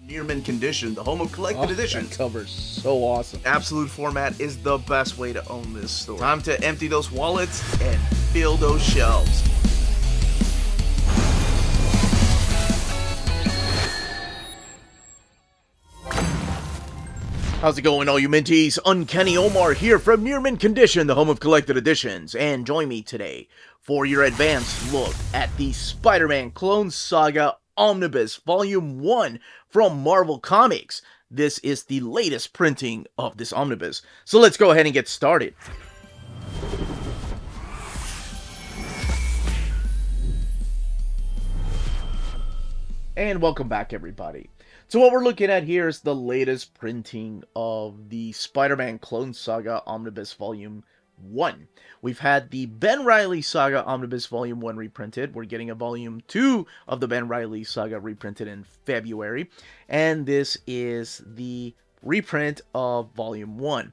Near mint condition, the home of collected editions. That cover's so awesome. Absolute format is the best way to own this store. Time to empty those wallets and fill those shelves. How's it going, all you minties? Uncanny Omar here from Near Mint Condition, the home of collected editions, and join me today for your advanced look at the Spider-Man Clone Saga Omnibus Volume 1 from Marvel Comics. This is the latest printing of this omnibus, so let's go ahead and get started. And welcome back, everybody. So what we're looking at here is the latest printing of the Spider-Man Clone Saga Omnibus Volume 1. We've had the Ben Reilly Saga Omnibus Volume 1 reprinted. We're getting a Volume 2 of the Ben Reilly Saga reprinted in February. And this is the reprint of Volume 1.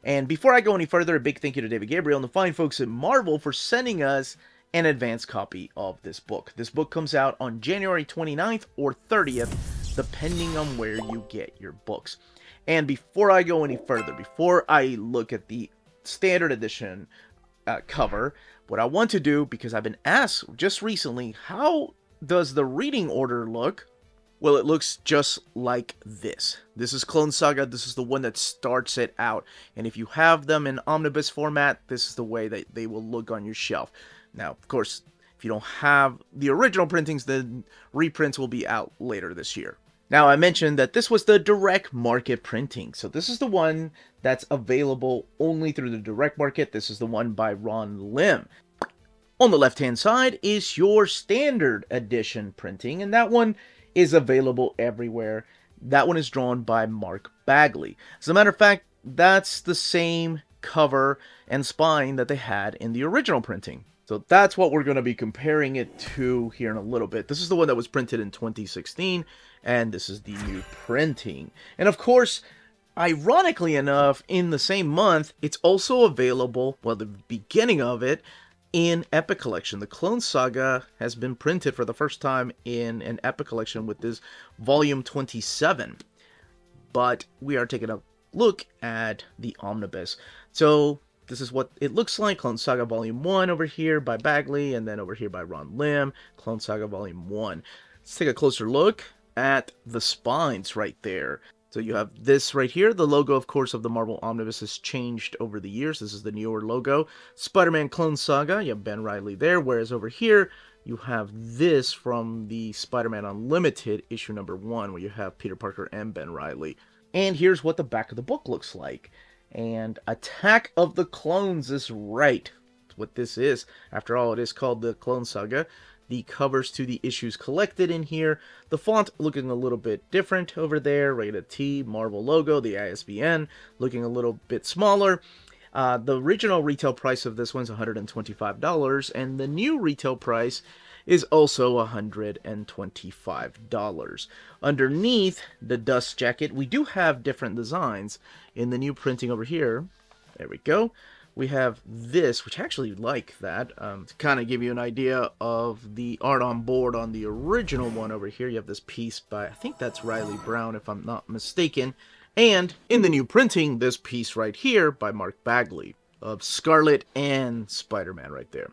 And before I go any further, a big thank you to David Gabriel and the fine folks at Marvel for sending us an advance copy of this book. This book comes out on January 29th or 30th, depending on where you get your books. And before I go any further, before I look at the standard edition cover, what I want to do, because I've been asked just recently, how does the reading order look? Well, it looks just like this. This is Clone Saga. This is the one that starts it out. And if you have them in omnibus format, this is the way that they will look on your shelf. Now, of course, if you don't have the original printings, the reprints will be out later this year. Now, I mentioned that this was the direct market printing. So this is the one that's available only through the direct market. This is the one by Ron Lim. On the left-hand side is your standard edition printing, and that one is available everywhere. That one is drawn by Mark Bagley. As a matter of fact, that's the same cover and spine that they had in the original printing. So that's what we're going to be comparing it to here in a little bit. This is the one that was printed in 2016, and this is the new printing. And of course, ironically enough, in the same month, it's also available, well, the beginning of it, in Epic Collection. The Clone Saga has been printed for the first time in an Epic Collection with this Volume 27. But we are taking a look at the Omnibus. So this is what it looks like. Clone Saga Volume 1 over here by Bagley, and then over here by Ron Lim. Clone Saga Volume 1. Let's take a closer look at the spines right there. So you have this right here. The logo, of course, of the Marvel Omnibus has changed over the years. This is the newer logo. Spider-Man Clone Saga, you have Ben Reilly there. Whereas over here, you have this from the Spider-Man Unlimited issue number 1, where you have Peter Parker and Ben Reilly. And here's what the back of the book looks like. And Attack of the Clones is right. That's what this is. After all, it is called the Clone Saga. The covers to the issues collected in here. The font looking a little bit different over there. Rated T, Marvel logo, the ISBN looking a little bit smaller. The original retail price of this one's $125, and the new retail price is also $125. Underneath the dust jacket, we do have different designs. In the new printing over here, there we go, we have this, which I actually like that, to kind of give you an idea of the art on board on the original one over here. You have this piece by, I think that's Riley Brown, if I'm not mistaken. And in the new printing, this piece right here by Mark Bagley of Scarlet and Spider-Man right there.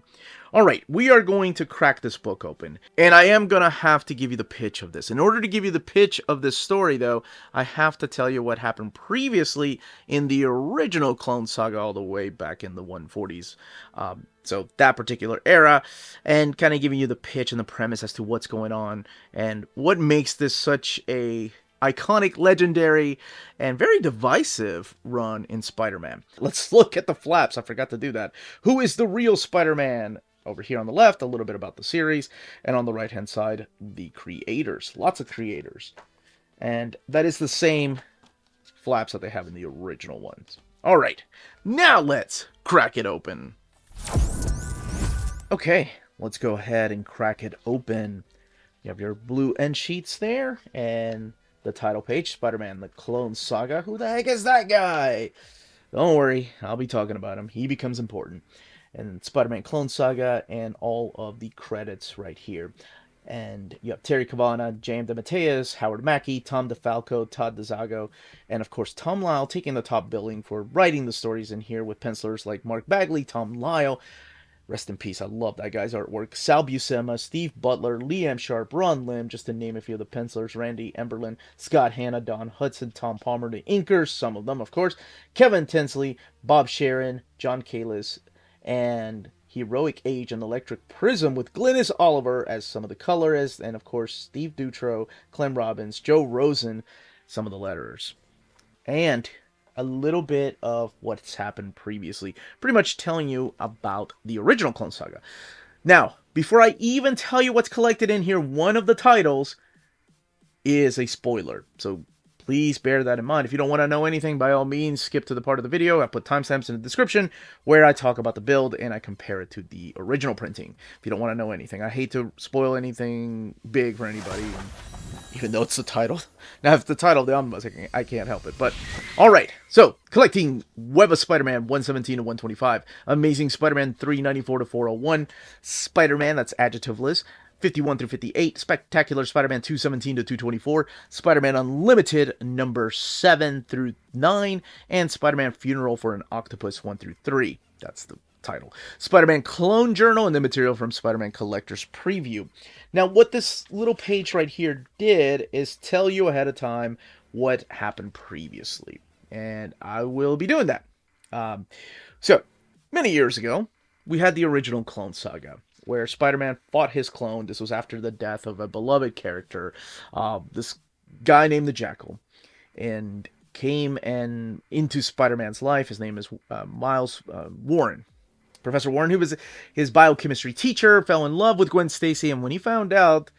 Alright, we are going to crack this book open, and I am going to have to give you the pitch of this. In order to give you the pitch of this story, though, I have to tell you what happened previously in the original Clone Saga all the way back in the 140s. So that particular era, and kind of giving you the pitch and the premise as to what's going on, and what makes this such a iconic, legendary, and very divisive run in Spider-Man. Let's look at the flaps. I forgot to do that. Who is the real Spider-Man? Over here on the left, a little bit about the series, and on the right-hand side, the creators. Lots of creators. And that is the same flaps that they have in the original ones. Alright, now let's crack it open. Okay, let's go ahead and crack it open. You have your blue end sheets there, and the title page, Spider-Man, the Clone Saga. Who the heck is that guy? Don't worry, I'll be talking about him. He becomes important. And Spider-Man Clone Saga, and all of the credits right here. And you have Terry Cavana, James DeMatteis, Howard Mackey, Tom DeFalco, Todd DeZago, and of course Tom Lyle taking the top billing for writing the stories in here with pencilers like Mark Bagley, Tom Lyle. Rest in peace. I love that guy's artwork. Sal Buscema, Steve Butler, Liam Sharp, Ron Lim, just to name a few of the pencilers. Randy Emberlin, Scott Hanna, Don Hudson, Tom Palmer, the inkers, some of them, of course. Kevin Tinsley, Bob Sharon, John Kalis, and Heroic Age and Electric Prism with Glynis Oliver as some of the colorists, and of course Steve Dutro, Clem Robbins, Joe Rosen, some of the letterers. And a little bit of what's happened previously, pretty much telling you about the original Clone Saga. Now, before I even tell you what's collected in here, one of the titles is a spoiler. So please bear that in mind. If you don't want to know anything, by all means, skip to the part of the video. I put timestamps in the description where I talk about the build and I compare it to the original printing. If you don't want to know anything, I hate to spoil anything big for anybody, even though it's the title. Now, if it's the title of the omnibus, I can't help it. But, alright. So, collecting Web of Spider-Man 117 to 125. Amazing Spider-Man 394 to 401. Spider-Man, that's adjectiveless, 51 through 58, Spectacular Spider-Man 217 to 224, Spider-Man Unlimited number 7 through 9, and Spider-Man Funeral for an Octopus 1 through 3. That's the title. Spider-Man Clone Journal and the material from Spider-Man Collector's Preview. Now, what this little page right here did is tell you ahead of time what happened previously, and I will be doing that. So, many years ago, we had the original Clone Saga, where Spider-Man fought his clone. This was after the death of a beloved character, this guy named the Jackal, and came and into Spider-Man's life. His name is Miles Warren. Professor Warren, who was his biochemistry teacher, fell in love with Gwen Stacy, and when he found out,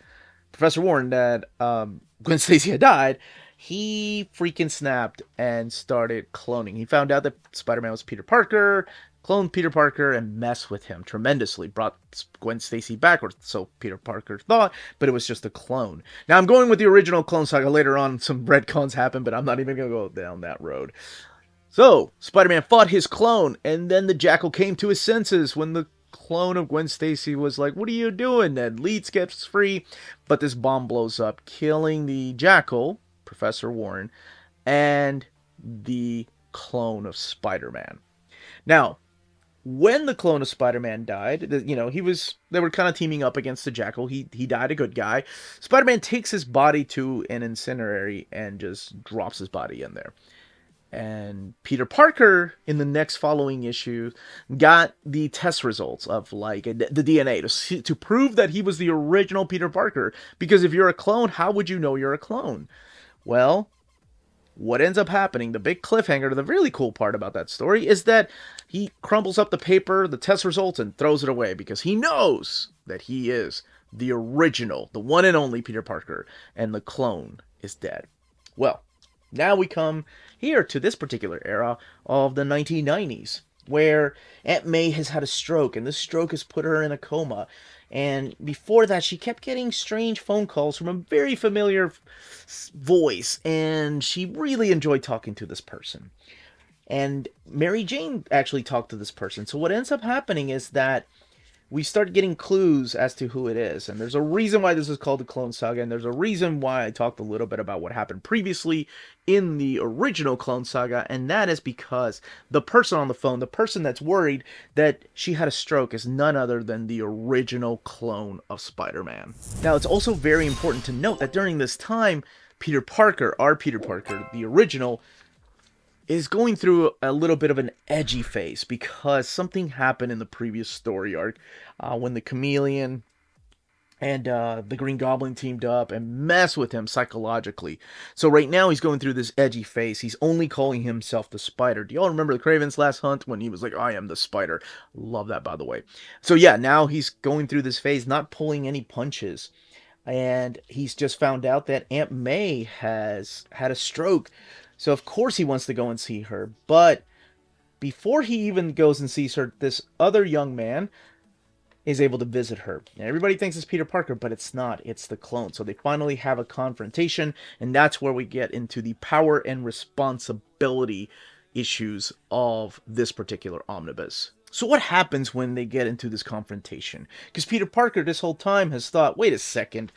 Professor Warren, that Gwen Stacy had died, he freaking snapped and started cloning. He found out that Spider-Man was Peter Parker, cloned Peter Parker, and messed with him tremendously. Brought Gwen Stacy back, or so Peter Parker thought, but it was just a clone. Now, I'm going with the original Clone Saga. Later on, some retcons happen, but I'm not even going to go down that road. So, Spider-Man fought his clone, and then the Jackal came to his senses when the clone of Gwen Stacy was like, "What are you doing?" And Leeds gets free, but this bomb blows up, killing the Jackal, Professor Warren, and the clone of Spider-Man. Now, when the clone of Spider-Man died, they were kind of teaming up against the Jackal. He died a good guy. Spider-Man takes his body to an incendiary and just drops his body in there. And Peter Parker, in the next following issue, got the test results of the DNA to prove that he was the original Peter Parker. Because if you're a clone, how would you know you're a clone? Well, what ends up happening, the big cliffhanger, the really cool part about that story, is that he crumbles up the paper, the test results, and throws it away because he knows that he is the original, the one and only Peter Parker, and the clone is dead. Well, now we come here to this particular era of the 1990s, where Aunt May has had a stroke, and this stroke has put her in a coma. And before that, she kept getting strange phone calls from a very familiar voice, and she really enjoyed talking to this person. And Mary Jane actually talked to this person. So what ends up happening is that we start getting clues as to who it is. And there's a reason why this is called the Clone Saga, and there's a reason why I talked a little bit about what happened previously in the original Clone Saga, and that is because the person on the phone, the person that's worried that she had a stroke, is none other than the original clone of Spider-Man. Now, it's also very important to note that during this time, Peter Parker, our Peter Parker, the original, is going through a little bit of an edgy phase because something happened in the previous story arc when the Chameleon and the Green Goblin teamed up and messed with him psychologically. So right now he's going through this edgy phase. He's only calling himself the Spider. Do y'all remember the Kraven's Last Hunt when he was like, "I am the Spider"? Love that, by the way. So yeah, now he's going through this phase, not pulling any punches. And he's just found out that Aunt May has had a stroke. So of course he wants to go and see her. But before he even goes and sees her, this other young man is able to visit her. And everybody thinks it's Peter Parker, but it's not. It's the clone. So they finally have a confrontation, and that's where we get into the power and responsibility issues of this particular omnibus. So what happens when they get into this confrontation? Because Peter Parker this whole time has thought, wait a second,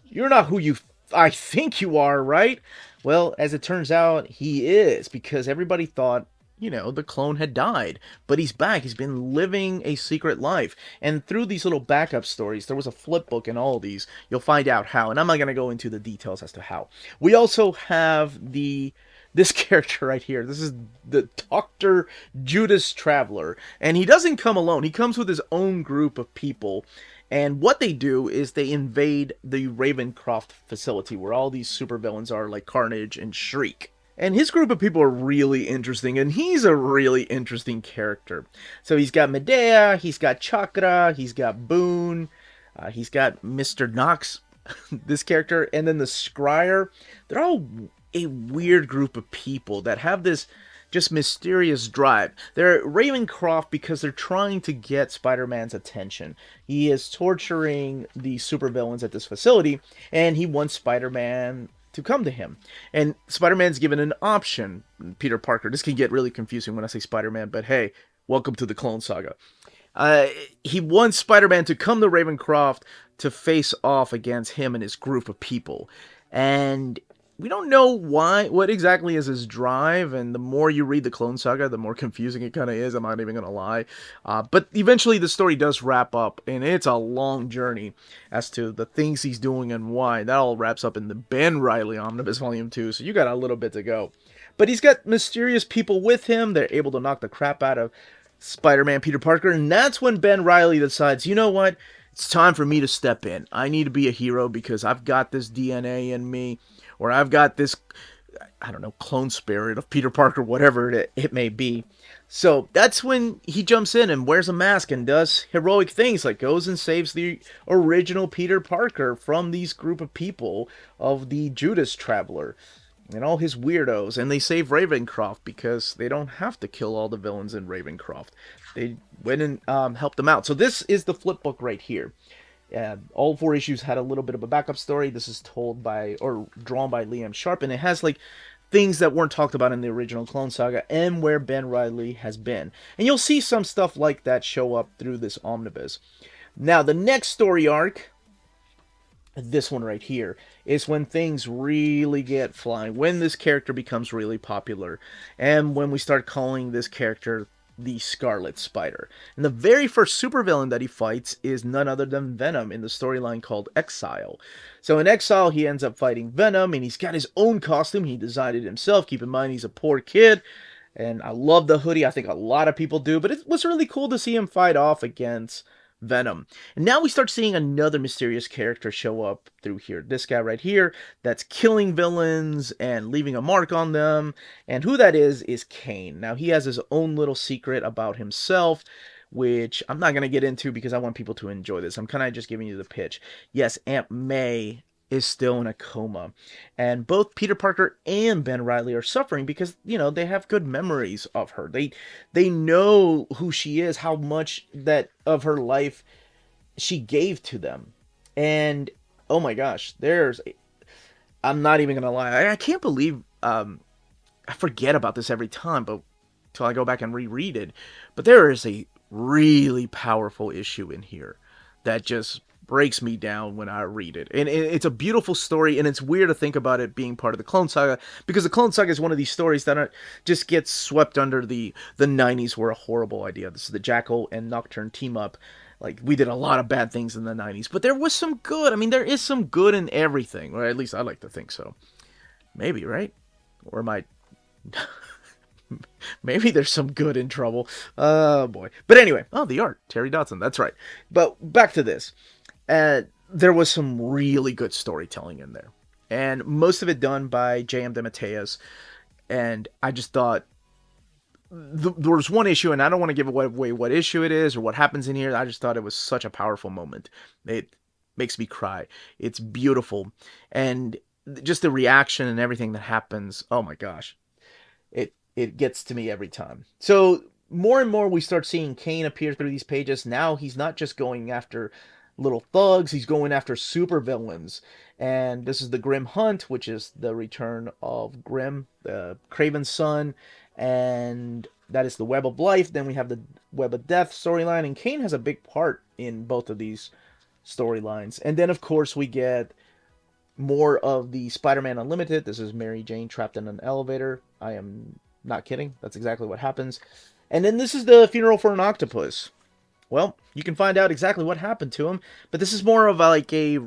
you're not who I think you are, right? Well, as it turns out, he is, because everybody thought, the clone had died. But he's back. He's been living a secret life. And through these little backup stories, there was a flip book in all of these. You'll find out how. And I'm not going to go into the details as to how. We also have this character right here. This is the Dr. Judas Traveler. And he doesn't come alone. He comes with his own group of people. And what they do is they invade the Ravencroft facility where all these supervillains are, like Carnage and Shriek. And his group of people are really interesting, and he's a really interesting character. So he's got Medea, he's got Chakra, he's got Boone, he's got Mr. Knox, this character, and then the Scryer. They're all a weird group of people that have this just mysterious drive. They're Ravencroft because they're trying to get Spider-Man's attention. He is torturing the supervillains at this facility, and he wants Spider-Man to come to him. And Spider-Man's given an option. Peter Parker. This can get really confusing when I say Spider-Man, but hey, welcome to the Clone Saga. He wants Spider-Man to come to Ravencroft to face off against him and his group of people. And we don't know what exactly is his drive, and the more you read the Clone Saga, the more confusing it kind of is, I'm not even going to lie. But eventually the story does wrap up, and it's a long journey as to the things he's doing and why. That all wraps up in the Ben Reilly Omnibus Volume 2, so you got a little bit to go. But he's got mysterious people with him. They're able to knock the crap out of Spider-Man Peter Parker, and that's when Ben Reilly decides, you know what? It's time for me to step in. I need to be a hero because I've got this DNA in me, or I've got this, I don't know, clone spirit of Peter Parker, whatever it may be. So that's when he jumps in and wears a mask and does heroic things, like goes and saves the original Peter Parker from these group of people of the Judas Traveler and all his weirdos, and they save Ravencroft because they don't have to kill all the villains in Ravencroft. They went and helped them out. So this is the flip book right here. All four issues had a little bit of a backup story. This is told by, or drawn by, Liam Sharp, and it has like things that weren't talked about in the original Clone Saga and where Ben Reilly has been. And you'll see some stuff like that show up through this omnibus. Now, the next story arc, this one right here, is when things really get flying, when this character becomes really popular, and when we start calling this character the Scarlet Spider. And the very first supervillain that he fights is none other than Venom in the storyline called Exile. So in Exile, he ends up fighting Venom, and he's got his own costume. He designed it himself. Keep in mind, he's a poor kid. And I love the hoodie. I think a lot of people do. But it was really cool to see him fight off against Venom. And now we start seeing another mysterious character show up through here. This guy right here that's killing villains and leaving a mark on them. And who that is Kane. Now he has his own little secret about himself, which I'm not going to get into because I want people to enjoy this. I'm kind of just giving you the pitch. Yes, Aunt May is still in a coma, and both Peter Parker and Ben Reilly are suffering because they have good memories of her. They know who she is, how much that of her life she gave to them. And oh my gosh, I'm not even gonna lie, I can't believe I forget about this every time, but till I go back and reread it. But there is a really powerful issue in here that just breaks me down when I read it. And it's a beautiful story, and it's weird to think about it being part of the Clone Saga, because the Clone Saga is one of these stories that just gets swept under the 90s were a horrible idea. This is the Jackal and Nocturne team up. Like, we did a lot of bad things in the 90s, but there was some good. I mean, there is some good in everything, or at least I like to think so. Maybe, right? Or am I... Maybe there's some good in trouble. Oh, boy. But anyway, the art. Terry Dodson, that's right. But back to this. There was some really good storytelling in there. And most of it done by J.M. DeMatteis. And I just thought, there was one issue, and I don't want to give away what issue it is or what happens in here. I just thought it was such a powerful moment. It makes me cry. It's beautiful. And just the reaction and everything that happens, oh my gosh. It gets to me every time. So more and more we start seeing Kane appear through these pages. Now he's not just going after little thugs, he's going after supervillains. And this is the Grim Hunt, which is the return of Grim, the Craven's son, and That is the Web of Life. Then we have the Web of Death storyline, and Kane has a big part in both of these storylines. And then, of course, we get more of the Spider-Man Unlimited. This is Mary Jane trapped in an elevator. I am not kidding. That's exactly what happens. And then this is the funeral for an octopus. Well, you can find out exactly what happened to him, but this is more of it's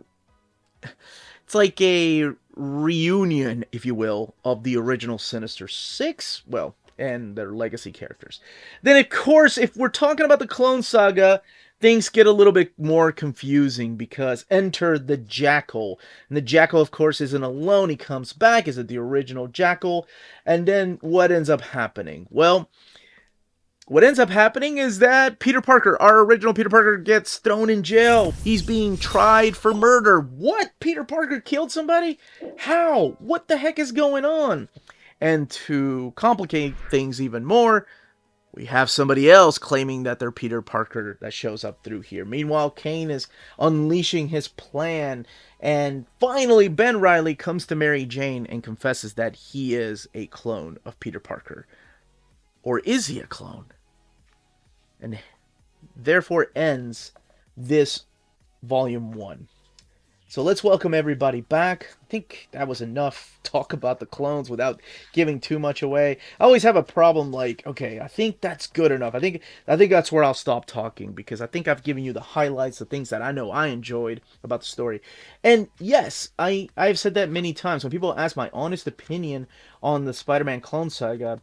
like a reunion, if you will, of the original Sinister Six, well, and their legacy characters. Then, of course, if we're talking about the Clone Saga, things get a little bit more confusing because enter the Jackal. And the Jackal, of course, isn't alone. He comes back. Is it the original Jackal? And then what ends up happening? Well, what ends up happening is that Peter Parker, our original Peter Parker, gets thrown in jail. He's being tried for murder. What? Peter Parker killed somebody? How? What the heck is going on? And to complicate things even more, we have somebody else claiming that they're Peter Parker that shows up through here. Meanwhile, Kane is unleashing his plan. And finally, Ben Reilly comes to Mary Jane and confesses that he is a clone of Peter Parker. Or is he a clone? And therefore ends this volume 1. So let's welcome everybody back. I think that was enough talk about the clones without giving too much away. I always have a problem like, okay, I think that's good enough. I think that's where I'll stop talking because I think I've given you the highlights, the things that I know I enjoyed about the story. And yes, I've said that many times. When people ask my honest opinion on the Spider-Man Clone Saga,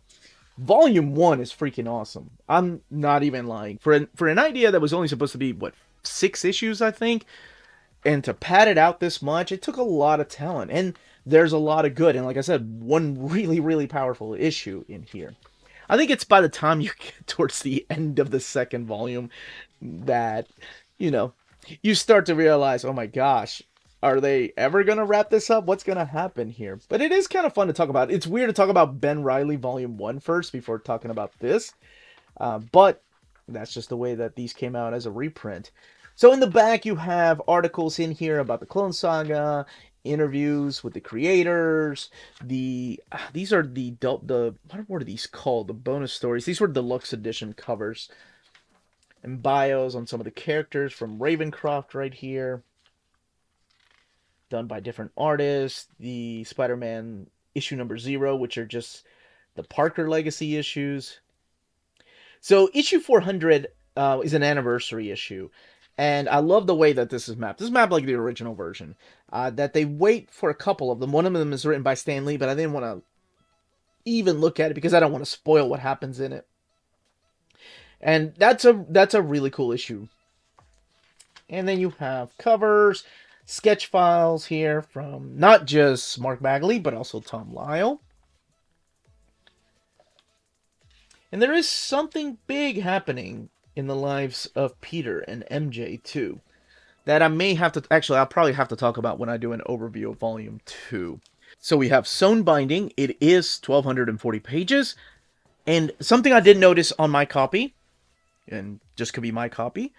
Volume 1 is freaking awesome. I'm not even lying. For an idea that was only supposed to be, what, 6 issues, I think? And to pad it out this much, it took a lot of talent. And there's a lot of good. And like I said, one really, really powerful issue in here. I think it's by the time you get towards the end of the second volume that, you start to realize, oh my gosh, are they ever going to wrap this up? What's going to happen here? But it is kind of fun to talk about. It's weird to talk about Ben Reilly Volume 1 first before talking about this. But that's just the way that these came out as a reprint. So in the back, you have articles in here about the Clone Saga, interviews with the creators. These are the what were these called? The bonus stories. These were deluxe edition covers. And bios on some of the characters from Ravencroft right here. Done by different artists. The Spider-Man issue number 0, which are just the Parker Legacy issues. So issue 400 is an anniversary issue. And I love the way that this is mapped. This is mapped like the original version. That they wait for a couple of them. One of them is written by Stan Lee, but I didn't want to even look at it because I don't want to spoil what happens in it. And that's a really cool issue. And then you have covers, sketch files here from not just Mark Bagley, but also Tom Lyle. And there is something big happening in the lives of Peter and MJ too, that I may have to, actually I'll probably have to talk about when I do an overview of Volume 2. So we have sewn binding. It is 1,240 pages. And something I did notice on my copy, and just could be my copy,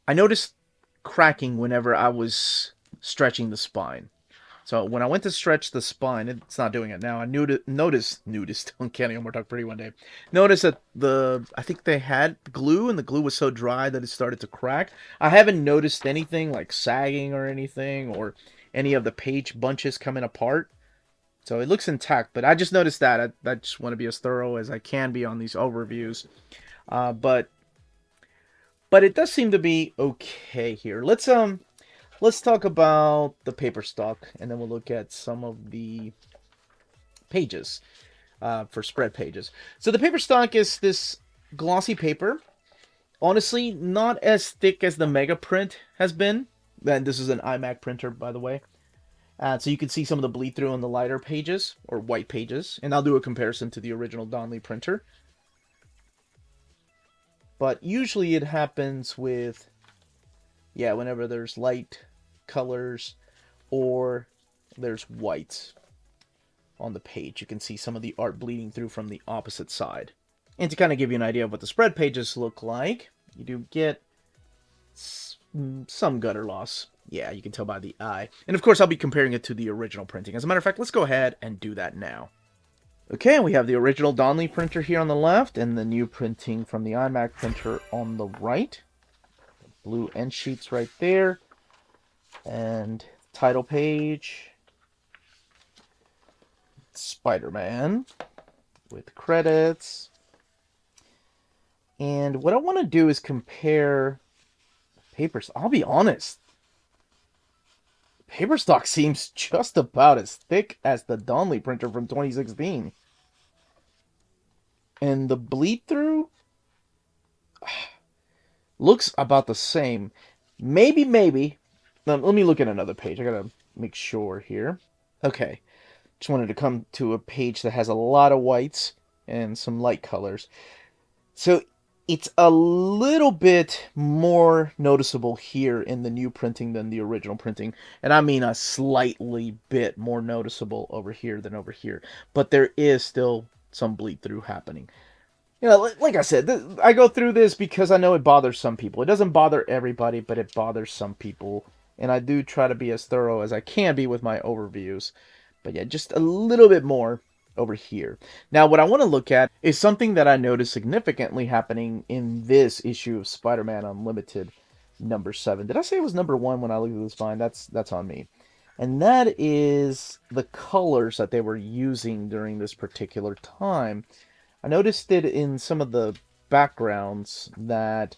I noticed cracking whenever I was stretching the spine. So when I went to stretch the spine, it's not doing it now. I noticed, can't even talk pretty one day. Noticed that I think they had glue, and the glue was so dry that it started to crack. I haven't noticed anything like sagging or anything, or any of the page bunches coming apart. So it looks intact, but I just noticed that. I just want to be as thorough as I can be on these overviews. But it does seem to be okay here. Let's talk about the paper stock, and then we'll look at some of the pages for spread pages. So the paper stock is this glossy paper. Honestly, not as thick as the Mega Print has been. And this is an iMac printer, by the way. So you can see some of the bleed through on the lighter pages, or white pages. And I'll do a comparison to the original Donnelly printer. But usually it happens with, whenever there's light colors or there's whites on the page. You can see some of the art bleeding through from the opposite side. And to kind of give you an idea of what the spread pages look like, you do get some gutter loss. Yeah, you can tell by the eye. And of course, I'll be comparing it to the original printing. As a matter of fact, let's go ahead and do that now. Okay, we have the original Donley printer here on the left, and the new printing from the iMac printer on the right. Blue end sheets right there. And title page. Spider-Man with credits. And what I want to do is compare papers. I'll be honest. Paper stock seems just about as thick as the Donley printer from 2016. And the bleed through looks about the same. Maybe. Let me look at another page. I gotta make sure here. Okay. Just wanted to come to a page that has a lot of whites and some light colors. So it's a little bit more noticeable here in the new printing than the original printing. And I mean a slightly bit more noticeable over here than over here. But there is still some bleed through happening. You know, like I said, I go through this because I know it bothers some people. It doesn't bother everybody, but it bothers some people. And I do try to be as thorough as I can be with my overviews. But yeah, just a little bit more over here. Now, what I want to look at is something that I noticed significantly happening in this issue of Spider-Man Unlimited number 7. Did I say it was number 1 when I looked at this find? That's on me. And that is the colors that they were using during this particular time. I noticed it in some of the backgrounds that,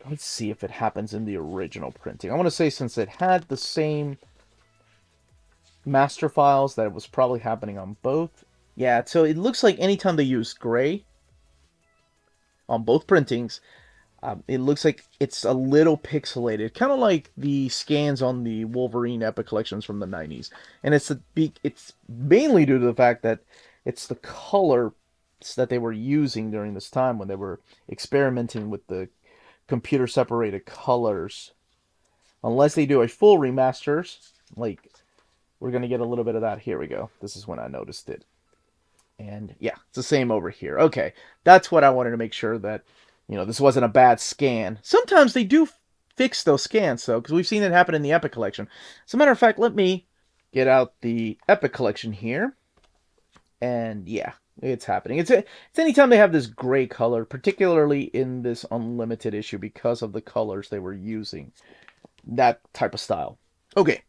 let's see if it happens in the original printing. I want to say since it had the same master files that it was probably happening on both. Yeah, so it looks like anytime they use gray on both printings, it looks like it's a little pixelated, kind of like the scans on the Wolverine Epic collections from the 90s. And it's mainly due to the fact that it's the color that they were using during this time when they were experimenting with the computer separated colors. Unless they do a full remasters, like we're going to get a little bit of that. Here we go. This is when I noticed it. And yeah, it's the same over here. Okay, that's what I wanted to make sure that, this wasn't a bad scan. Sometimes they do fix those scans, though, because we've seen it happen in the Epic Collection. As a matter of fact, let me get out the Epic Collection here. And yeah, it's happening. It's anytime they have this gray color, particularly in this Unlimited issue because of the colors they were using. That type of style. Okay,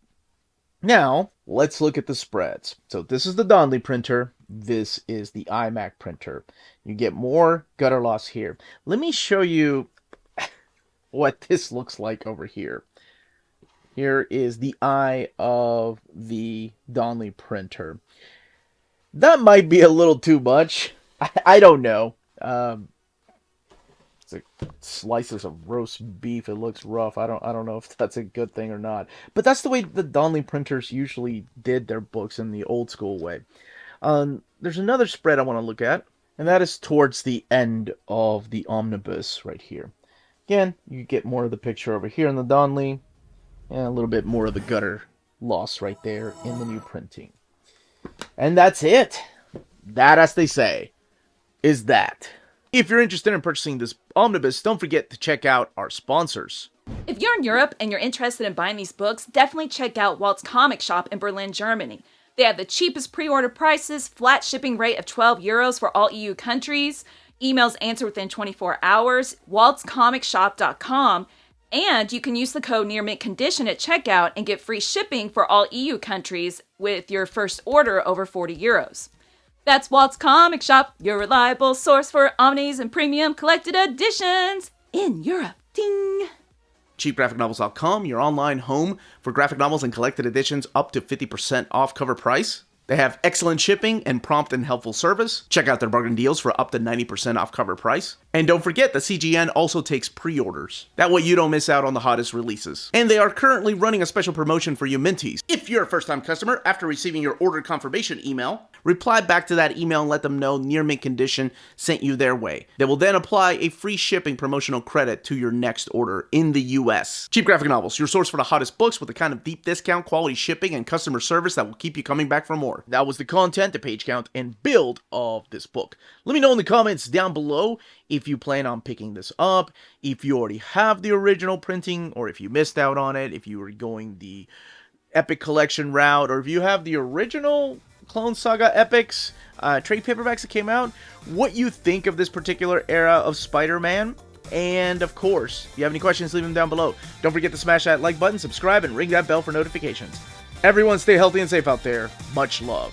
now let's look at the spreads. So this is the Donley printer. This is the iMac printer. You get more gutter loss here. Let me show you what this looks like over here. Here is the eye of the Donley printer. That might be a little too much. I don't know. It's like slices of roast beef. It looks rough. I don't know if that's a good thing or not. But that's the way the Donley printers usually did their books in the old school way. There's another spread I want to look at, and that is towards the end of the omnibus right here. Again, you get more of the picture over here in the Donley, and a little bit more of the gutter loss right there in the new printing. And that's it. That, as they say, is that. If you're interested in purchasing this omnibus, don't forget to check out our sponsors. If you're in Europe and you're interested in buying these books, definitely check out Walt's Comic Shop in Berlin, Germany. They have the cheapest pre-order prices, flat shipping rate of €12 for all EU countries, emails answered within 24 hours, waltscomicshop.com, and you can use the code nearmintcondition at checkout and get free shipping for all EU countries with your first order over €40. That's Walt's Comic Shop, your reliable source for omnis and premium collected editions in Europe. Ding! cheapgraphicnovels.com, your online home for graphic novels and collected editions up to 50% off cover price. They have excellent shipping and prompt and helpful service. Check out their bargain deals for up to 90% off cover price. And don't forget, the CGN also takes pre-orders. That way you don't miss out on the hottest releases. And they are currently running a special promotion for you Minties. If you're a first-time customer, after receiving your order confirmation email, reply back to that email and let them know Near Mint Condition sent you their way. They will then apply a free shipping promotional credit to your next order in the US. Cheap Graphic Novels, your source for the hottest books with the kind of deep discount, quality shipping, and customer service that will keep you coming back for more. That was the content, the page count, and build of this book. Let me know in the comments down below if you plan on picking this up, if you already have the original printing, or if you missed out on it, if you were going the Epic Collection route, or if you have the original Clone Saga Epics. trade paperbacks that came out, what you think of this particular era of Spider-Man. And of course, if you have any questions, leave them down below. Don't forget to smash that like button, subscribe, and ring that bell for notifications. Everyone stay healthy and safe out there. Much love.